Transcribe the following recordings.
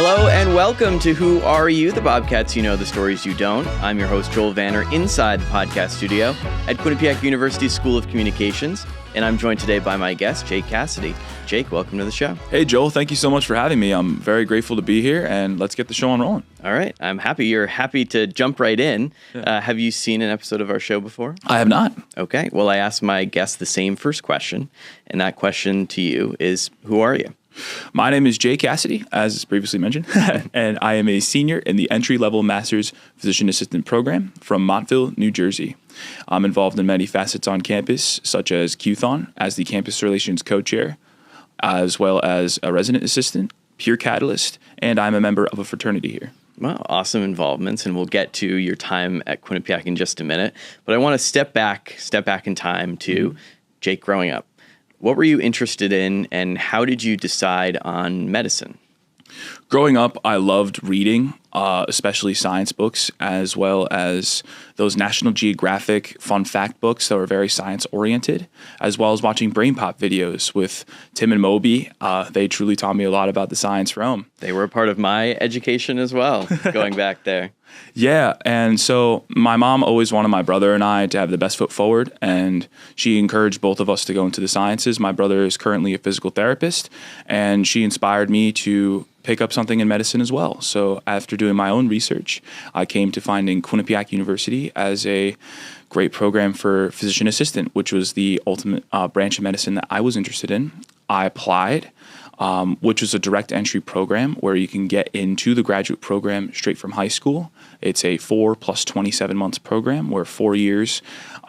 Hello and welcome to Who Are You, the Bobcats You Know, the Stories You Don't. I'm your host, Joel Vanner, inside the podcast studio at Quinnipiac University School of Communications, and I'm joined today by my guest, Jake Cassidy. Jake, welcome to the show. Hey, Joel, thank you so much for having me. I'm very grateful to be here, and let's get the show on rolling. All right. I'm happy you're happy to jump right in. Yeah. Have you seen an episode of our show before? I have not. Okay. Well, I asked my guest the same first question, and that question to you is, who are you? My name is Jake Cassidy, as previously mentioned, and I am a senior in the entry-level Master's Physician Assistant program from Montville, New Jersey. I'm involved in many facets on campus, such as QThon as the Campus Relations Co-Chair, as well as a resident assistant, peer catalyst, and I'm a member of a fraternity here. Wow, awesome involvements, and we'll get to your time at Quinnipiac in just a minute. But I want to step back in time to Jake growing up. What were you interested in, and how did you decide on medicine? Growing up, I loved reading, especially science books, as well as those National Geographic fun fact books that were very science-oriented, as well as watching Brain Pop videos with Tim and Moby. They truly taught me a lot about the science realm. They were a part of my education as well, going back there. Yeah, and so my mom always wanted my brother and I to have the best foot forward, and she encouraged both of us to go into the sciences. My brother is currently a physical therapist, and she inspired me to pick up something in medicine as well. So after doing my own research, I came to finding Quinnipiac University as a great program for physician assistant, which was the ultimate branch of medicine that I was interested in. I applied, which was a direct entry program where you can get into the graduate program straight from high school. It's a 4 plus 27 months program where 4 years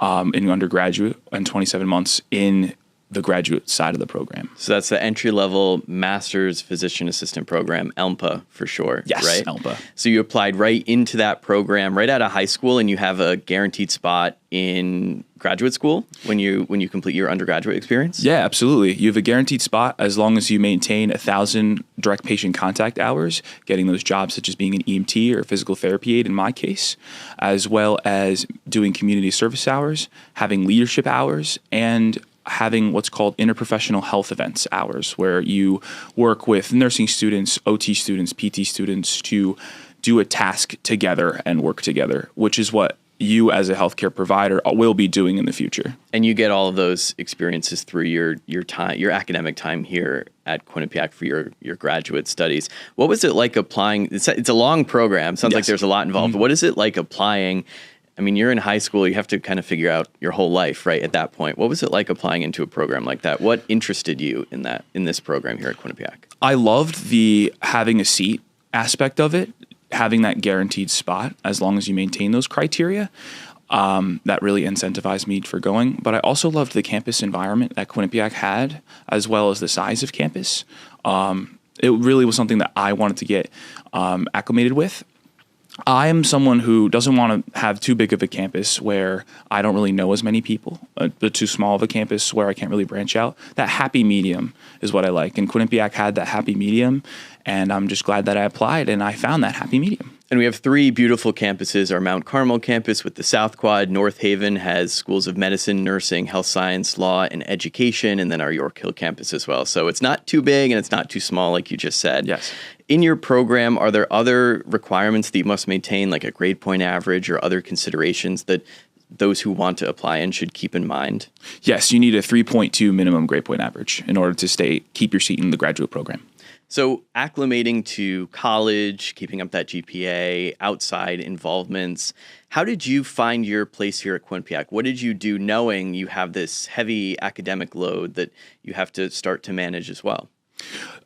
in undergraduate and 27 months in the graduate side of the program. So that's the entry-level Master's Physician Assistant program, ELMPA for short, yes, right? ELMPA. So you applied right into that program right out of high school, and you have a guaranteed spot in graduate school when you complete your undergraduate experience? Yeah, absolutely. You have a guaranteed spot as long as you maintain 1,000 direct patient contact hours, getting those jobs such as being an EMT or physical therapy aide in my case, as well as doing community service hours, having leadership hours, and having what's called interprofessional health events hours, where you work with nursing students, OT students, PT students to do a task together and work together, which is what you as a healthcare provider will be doing in the future. And you get all of those experiences through your time, your academic time here at Quinnipiac for your graduate studies. What was it like applying? It's a long program. Sounds like there's a lot involved. What is it like applying? I mean, you're in high school, you have to kind of figure out your whole life, right, at that point. What was it like applying into a program like that? What interested you in this program here at Quinnipiac? I loved the having a seat aspect of it, having that guaranteed spot as long as you maintain those criteria. That really incentivized me for going. But I also loved the campus environment that Quinnipiac had, as well as the size of campus. It really was something that I wanted to get acclimated with. I am someone who doesn't want to have too big of a campus where I don't really know as many people, but too small of a campus where I can't really branch out. That happy medium is what I like. And Quinnipiac had that happy medium, and I'm just glad that I applied and I found that happy medium. And we have 3 beautiful campuses. Our Mount Carmel campus with the South Quad. North Haven has schools of medicine, nursing, health science, law, and education, and then our York Hill campus as well. So it's not too big and it's not too small, like you just said. Yes. In your program, are there other requirements that you must maintain, like a grade point average or other considerations that those who want to apply in should keep in mind? Yes, you need a 3.2 minimum grade point average in order to keep your seat in the graduate program. So acclimating to college, keeping up that GPA, outside involvements, how did you find your place here at Quinnipiac? What did you do knowing you have this heavy academic load that you have to start to manage as well?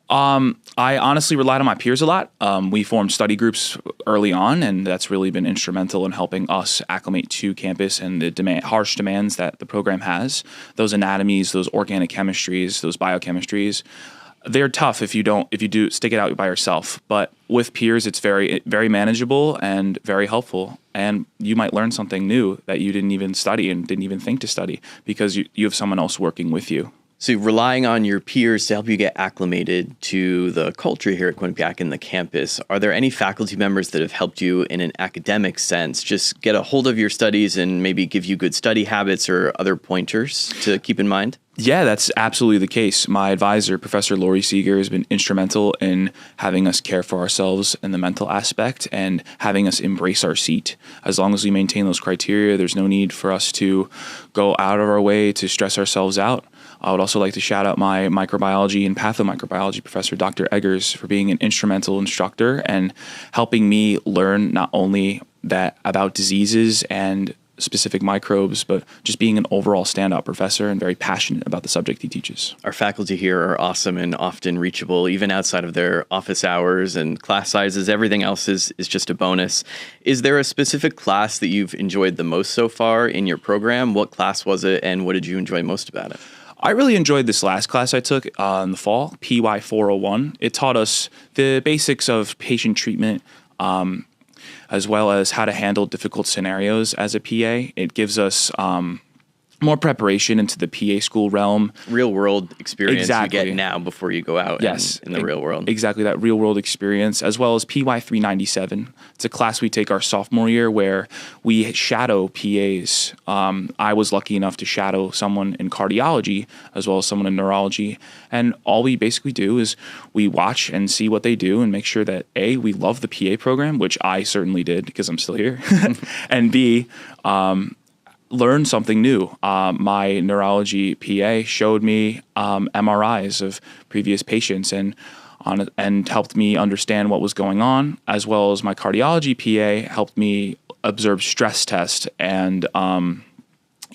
I honestly relied on my peers a lot. We formed study groups early on, and that's really been instrumental in helping us acclimate to campus and the harsh demands that the program has. Those anatomies, those organic chemistries, those biochemistries, they're tough if you do stick it out by yourself. But with peers, it's very, very manageable and very helpful. And you might learn something new that you didn't even study and didn't even think to study because you have someone else working with you. So relying on your peers to help you get acclimated to the culture here at Quinnipiac and the campus, are there any faculty members that have helped you in an academic sense just get a hold of your studies and maybe give you good study habits or other pointers to keep in mind? Yeah, that's absolutely the case. My advisor, Professor Lori Seeger, has been instrumental in having us care for ourselves in the mental aspect and having us embrace our seat. As long as we maintain those criteria, there's no need for us to go out of our way to stress ourselves out. I would also like to shout out my microbiology and pathomicrobiology professor, Dr. Eggers, for being an instrumental instructor and helping me learn not only that about diseases and specific microbes, but just being an overall standout professor and very passionate about the subject he teaches. Our faculty here are awesome and often reachable, even outside of their office hours and class sizes. Everything else is just a bonus. Is there a specific class that you've enjoyed the most so far in your program? What class was it, and what did you enjoy most about it? I really enjoyed this last class I took in the fall, PY 401. It taught us the basics of patient treatment, as well as how to handle difficult scenarios as a PA. It gives us more preparation into the PA school realm. Real world experience Exactly. you get now before you go out in the real world. Exactly, that real world experience, as well as PY 397. It's a class we take our sophomore year where we shadow PAs. I was lucky enough to shadow someone in cardiology as well as someone in neurology. And all we basically do is we watch and see what they do and make sure that A, we love the PA program, which I certainly did because I'm still here, and B, learn something new. My neurology PA showed me MRIs of previous patients and helped me understand what was going on, as well as my cardiology PA helped me observe stress tests and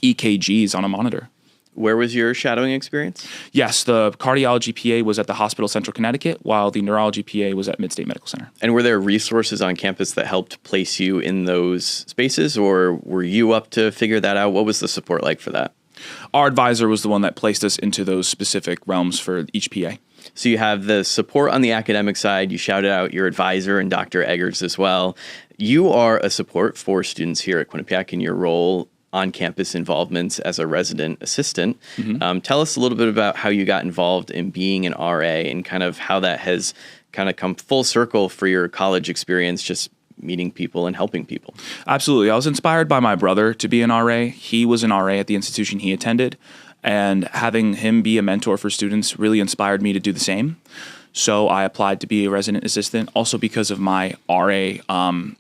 EKGs on a monitor. Where was your shadowing experience? Yes, the cardiology PA was at the Hospital Central Connecticut, while the neurology PA was at Midstate Medical Center. And were there resources on campus that helped place you in those spaces, or were you up to figure that out? What was the support like for that? Our advisor was the one that placed us into those specific realms for each PA. So you have the support on the academic side. You shouted out your advisor and Dr. Eggers as well. You are a support for students here at Quinnipiac in your role on-campus involvements as a resident assistant. Mm-hmm. Tell us a little bit about how you got involved in being an RA and kind of how that has kind of come full circle for your college experience, just meeting people and helping people. Absolutely. I was inspired by my brother to be an RA. He was an RA at the institution he attended, and having him be a mentor for students really inspired me to do the same. So I applied to be a resident assistant, also because of my RA,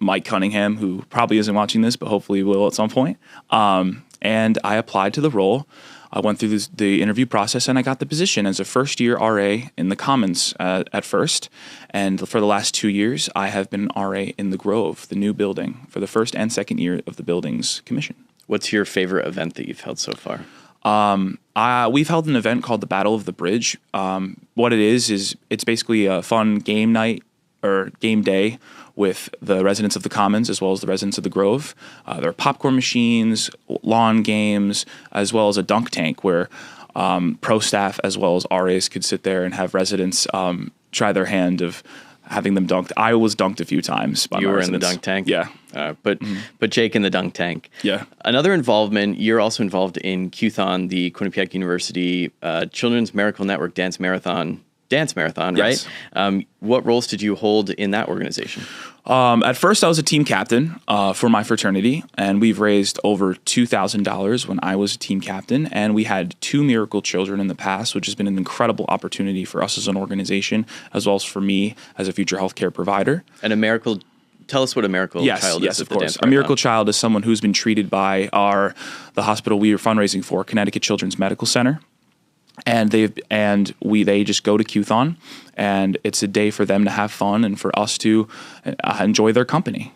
Mike Cunningham, who probably isn't watching this, but hopefully will at some point. And I applied to the role. I went through the interview process, and I got the position as a first-year RA in the Commons at first. And for the last 2 years, I have been an RA in the Grove, the new building, for the first and second year of the building's commission. What's your favorite event that you've held so far? We've held an event called the Battle of the Bridge. What it is it's basically a fun game night or game day with the residents of the Commons as well as the residents of the Grove. There are popcorn machines, lawn games, as well as a dunk tank where pro staff as well as RAs could sit there and have residents try their hand of having them dunked. I was dunked a few times by You my were residents. in the dunk tank? Yeah. But Jake in the dunk tank. Yeah. Another involvement, you're also involved in QTHON, the Quinnipiac University Children's Miracle Network Dance Marathon, Yes. right? What roles did you hold in that organization? At first, I was a team captain for my fraternity, and we've raised over $2,000 when I was a team captain, and we had 2 miracle children in the past, which has been an incredible opportunity for us as an organization, as well as for me as a future healthcare provider. And a miracle, tell us what a miracle child is. Yes, of course. A miracle child is someone who's been treated by the hospital we are fundraising for, Connecticut Children's Medical Center. And they just go to QTHON, and it's a day for them to have fun and for us to enjoy their company.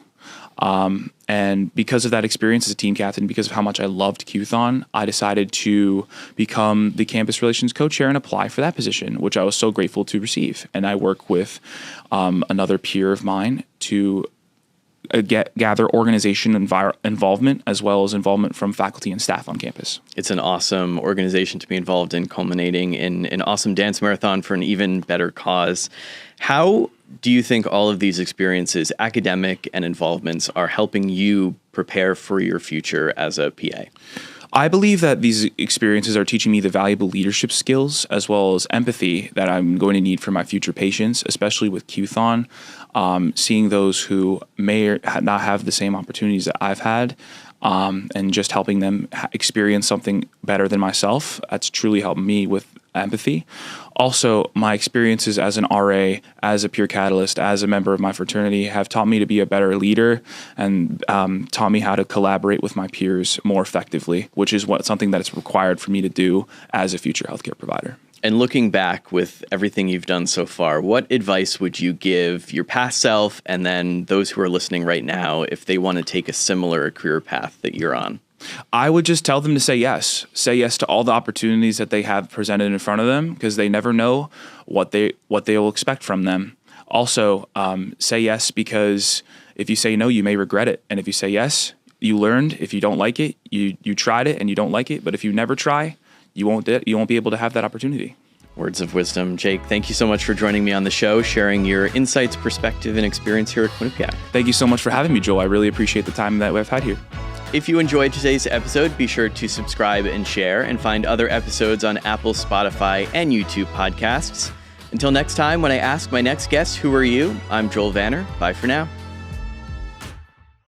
And because of that experience as a team captain, because of how much I loved QTHON, I decided to become the campus relations co-chair and apply for that position, which I was so grateful to receive. And I work with another peer of mine to gather organization involvement as well as involvement from faculty and staff on campus. It's an awesome organization to be involved in, culminating in an awesome dance marathon for an even better cause. How do you think all of these experiences, academic and involvements, are helping you prepare for your future as a PA? I believe that these experiences are teaching me the valuable leadership skills as well as empathy that I'm going to need for my future patients, especially with QTHON. Seeing those who may not have the same opportunities that I've had, and just helping them experience something better than myself. That's truly helped me with empathy. Also, my experiences as an RA, as a peer catalyst, as a member of my fraternity have taught me to be a better leader and taught me how to collaborate with my peers more effectively, which is something that is required for me to do as a future healthcare provider. And looking back with everything you've done so far, what advice would you give your past self and then those who are listening right now if they want to take a similar career path that you're on? I would just tell them to say yes. Say yes to all the opportunities that they have presented in front of them, because they never know what they will expect from them. Also, say yes, because if you say no, you may regret it. And if you say yes, you learned. If you don't like it, you tried it and you don't like it. But if you never try, you won't be able to have that opportunity. Words of wisdom. Jake, thank you so much for joining me on the show, sharing your insights, perspective, and experience here at Quinnipiac. Thank you so much for having me, Joel. I really appreciate the time that we've had here. If you enjoyed today's episode, be sure to subscribe and share, and find other episodes on Apple, Spotify, and YouTube podcasts. Until next time, when I ask my next guest, who are you? I'm Joel Vanner. Bye for now.